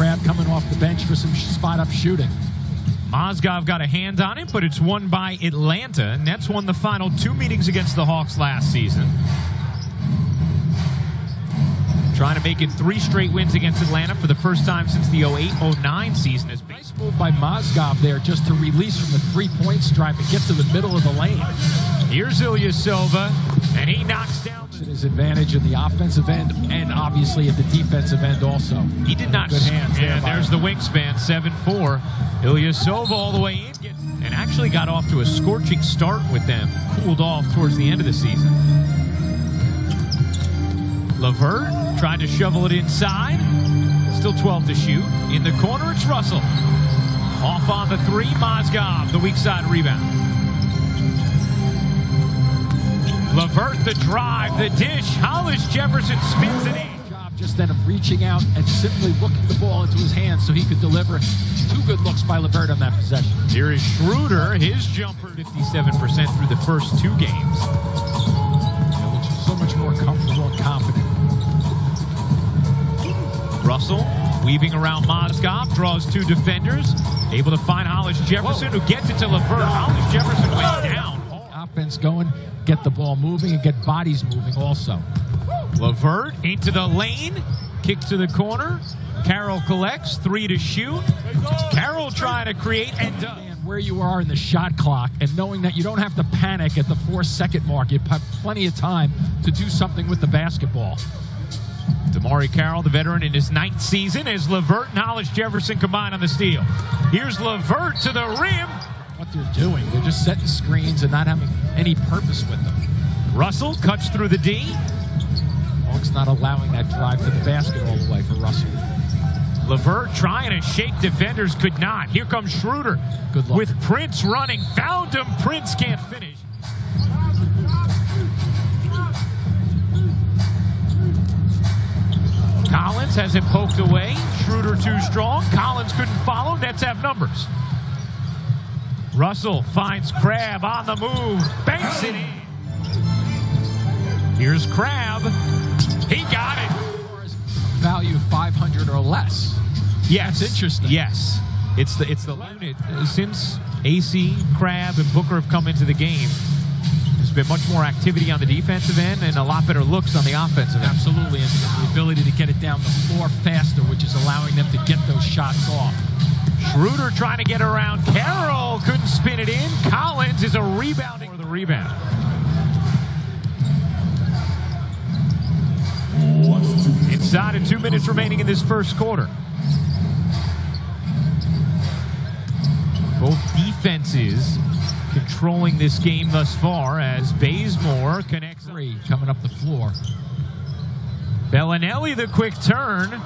Crab coming off the bench for some spot-up shooting. Mozgov got a hand on it, but it's won by Atlanta. Nets won the final 2 meetings against the Hawks last season. Trying to make it 3 straight wins against Atlanta for the first time since the 08-09 season. Nice move by Mozgov there just to release from the three-point stripe and get to the middle of the lane. Here's Ilyasova, and he knocks down his advantage in the offensive end and obviously at the defensive end also. He did not. Good hands. Yeah, there's the wingspan, 7'4". Ilyasova all the way in and actually got off to a scorching start with them. Cooled off towards the end of the season. LeVert tried to shovel it inside. Still 12 to shoot. In the corner, it's Russell. Off on the 3, Mozgov, the weak side rebound. LeVert, the drive, the dish. Hollis Jefferson spins it in. Job just then of reaching out and simply looking the ball into his hands so he could deliver. 2 good looks by LeVert on that possession. Here is Schroeder, his jumper, 57% through the first 2 games. Looks so much more comfortable and confident. Russell weaving around Mozgov, draws 2 defenders, able to find Hollis Jefferson, who gets it to LeVert. Hollis Jefferson went down. Offense going, get the ball moving, and get bodies moving also. LeVert into the lane, kick to the corner. Carroll collects, 3 to shoot. Carroll trying to create and does. Where you are in the shot clock and knowing that you don't have to panic at the 4-second mark. You have plenty of time to do something with the basketball. DeMarre Carroll, the veteran in his 9th season, as LeVert and Hollis Jefferson combine on the steal. Here's LeVert to the rim. What they're doing, they're just setting screens and not having any purpose with them. Russell cuts through the D. Hawks not allowing that drive to the basket all the way for Russell. LeVert trying to shake defenders, could not. Here comes Schroeder. Good luck. With Prince running. Found him. Prince can't finish. Collins has it poked away. Schroeder too strong. Collins couldn't follow. Nets have numbers. Russell finds Crab on the move. Banks it in. Here's Crab. He got it. Value 500 or less. Yes. That's interesting. Yes. It's the unit. Since AC, Crab, and Booker have come into the game, there's been much more activity on the defensive end and a lot better looks on the offensive end. Absolutely, and the ability to get it down the floor faster, which is allowing them to get those shots off. Schroeder trying to get around Carroll, couldn't spin it in. Collins is a rebounding for the rebound. Inside of 2 minutes remaining in this first quarter. Both defenses controlling this game thus far as Bazemore connects. 3 coming up the floor. Bellinelli, the quick turn.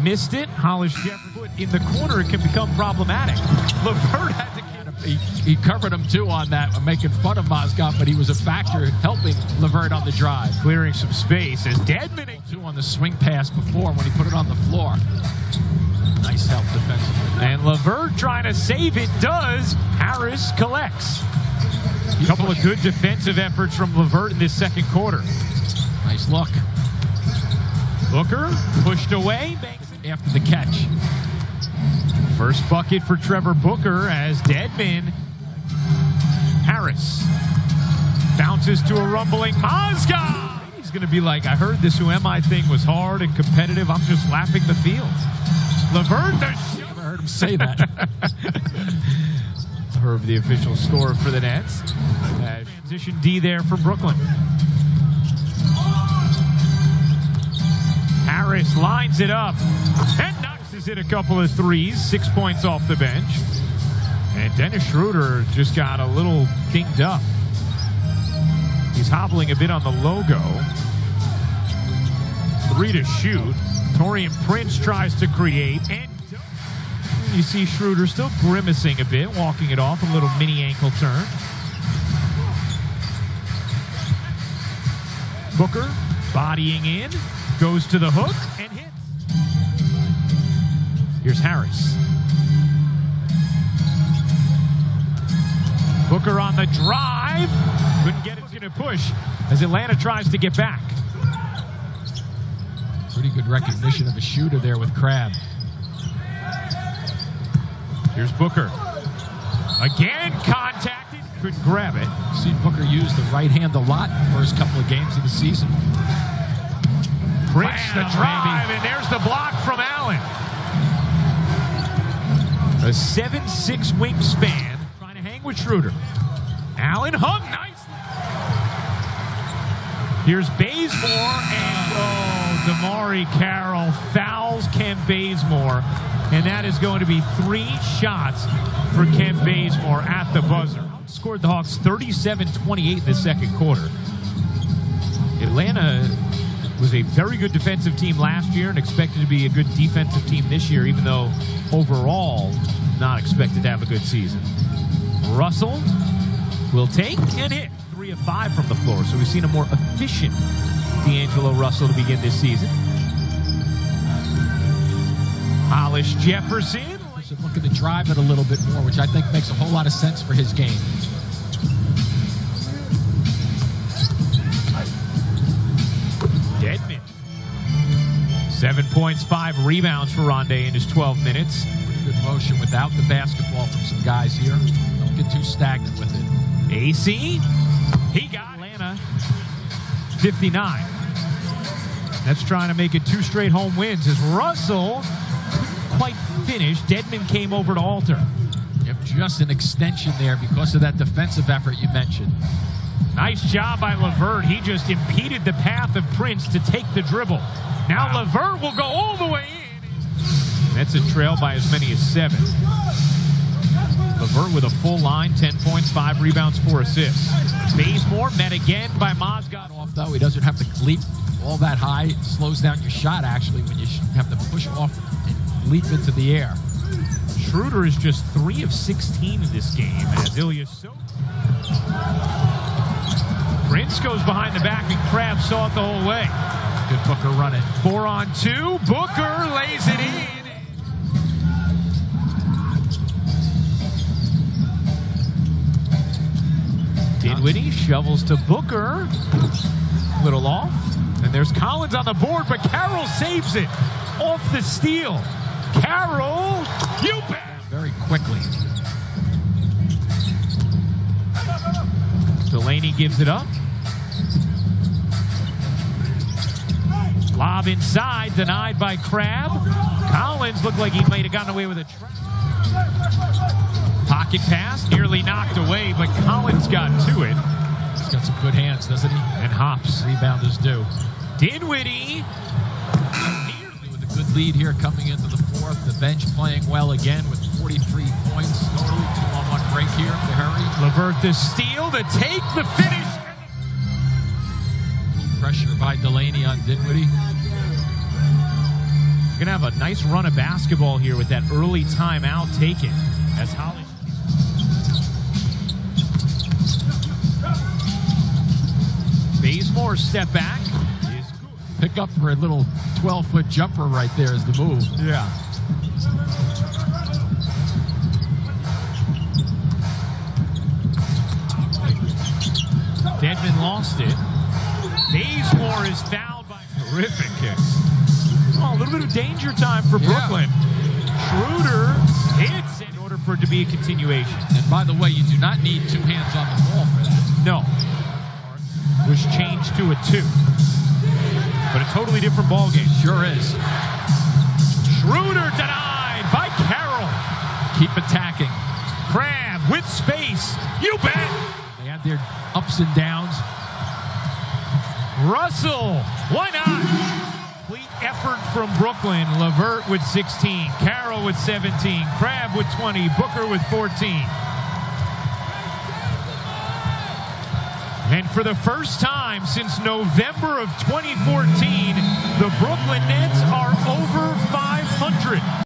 Missed it. Hollis Jefferson in the corner. It can become problematic. LeVert had to get him. He covered him too on that, making fun of Mozgov, but he was a factor helping LeVert on the drive. Clearing some space as Dedmon too on the swing pass before when he put it on the floor. Nice help defensively. And LeVert trying to save it does. Harris collects. A couple of good defensive efforts from LeVert in this second quarter. Nice look. Booker pushed away. After the catch. First bucket for Trevor Booker as Dedmon. Harris bounces to a rumbling Mozgov. He's going to be like, I heard this Who Am I thing was hard and competitive. I'm just lapping the field. LeVert, never heard him say that. Herb, the official scorer for the Nets. Transition D there for Brooklyn. Harris lines it up and knocks it a couple of threes. 6 points off the bench. And Dennis Schroeder just got a little dinged up. He's hobbling a bit on the logo. 3 to shoot. Taurean Prince tries to create. And you see Schroeder still grimacing a bit, walking it off. A little mini ankle turn. Booker bodying in. Goes to the hook and hits. Here's Harris. Booker on the drive. Couldn't get it to push as Atlanta tries to get back. Pretty good recognition of a shooter there with Crab. Here's Booker. Again, contacted. Couldn't grab it. Seen Booker use the right hand a lot in the first couple of games of the season. Prince the drive, and there's the block from Allen. A 7'6" wingspan. Trying to hang with Schroeder. Allen hung nicely. Here's Bazemore, and Damari Carroll fouls Kent Bazemore. And that is going to be 3 shots for Kent Bazemore at the buzzer. Scored the Hawks 37-28 in the second quarter. Atlanta was a very good defensive team last year and expected to be a good defensive team this year, even though overall not expected to have a good season. Russell will take and hit 3 of 5 from the floor. So we've seen a more efficient D'Angelo Russell to begin this season. Hollis Jefferson. Looking to drive it a little bit more, which I think makes a whole lot of sense for his game. Dedmon. 7 points, 5 rebounds for Rondé in his 12 minutes. Pretty good motion without the basketball from some guys here. Don't get too stagnant with it. AC. He got Atlanta 59. That's trying to make it 2 straight home wins as Russell couldn't quite finish. Dedmon came over to alter. Yep, just an extension there because of that defensive effort you mentioned. Nice job by LeVert. He just impeded the path of Prince to take the dribble. Now LeVert will go all the way in. That's a trail by as many as 7. LeVert with a full line, 10 points, 5 rebounds, 4 assists. Bazemore met again by Mozgov. Off though, he doesn't have to leap all that high. It slows down your shot actually when you have to push off and leap into the air. Schroeder is just 3 of 16 in this game as Ilyasova. Prince goes behind the back and Crabbe saw it the whole way. Good Booker run it. 4-on-2. Booker lays it in. Dinwiddie shovels to Booker. Little off. And there's Collins on the board, but Carroll saves it off the steal. Carroll, you bet. Very quickly. Delaney gives it up. Lob inside, denied by Crabbe. Collins looked like he might have gotten away with a trap. Pocket pass, nearly knocked away, but Collins got to it. He's got some good hands, doesn't he? And hops. Rebounders do. Dinwiddie. With a good lead here coming into the fourth. The bench playing well again with 43 points. Totally 2-on-1 break here to hurry. LeVert the steal to take the finish. Pressure by Delaney on Dinwiddie. Gonna have a nice run of basketball here with that early timeout taken as Hollis. Bazemore step back. Pick up for a little 12-foot jumper right there is the move. Yeah. Dedmon lost it. Bazemore is fouled by terrific kicks. Oh, a little bit of danger time for Brooklyn. Schroeder hits in order for it to be a continuation. And by the way, you do not need 2 hands on the ball for that. No. Was changed to a 2. But a totally different ball game. Sure is. Schroeder denied by Carroll. Keep attacking. Crabbe with space. You bet. They had their ups and downs. Russell, why not? Complete effort from Brooklyn. LeVert with 16. Carroll with 17. Crabbe with 20. Booker with 14. And for the first time since November of 2014, the Brooklyn Nets are over 500.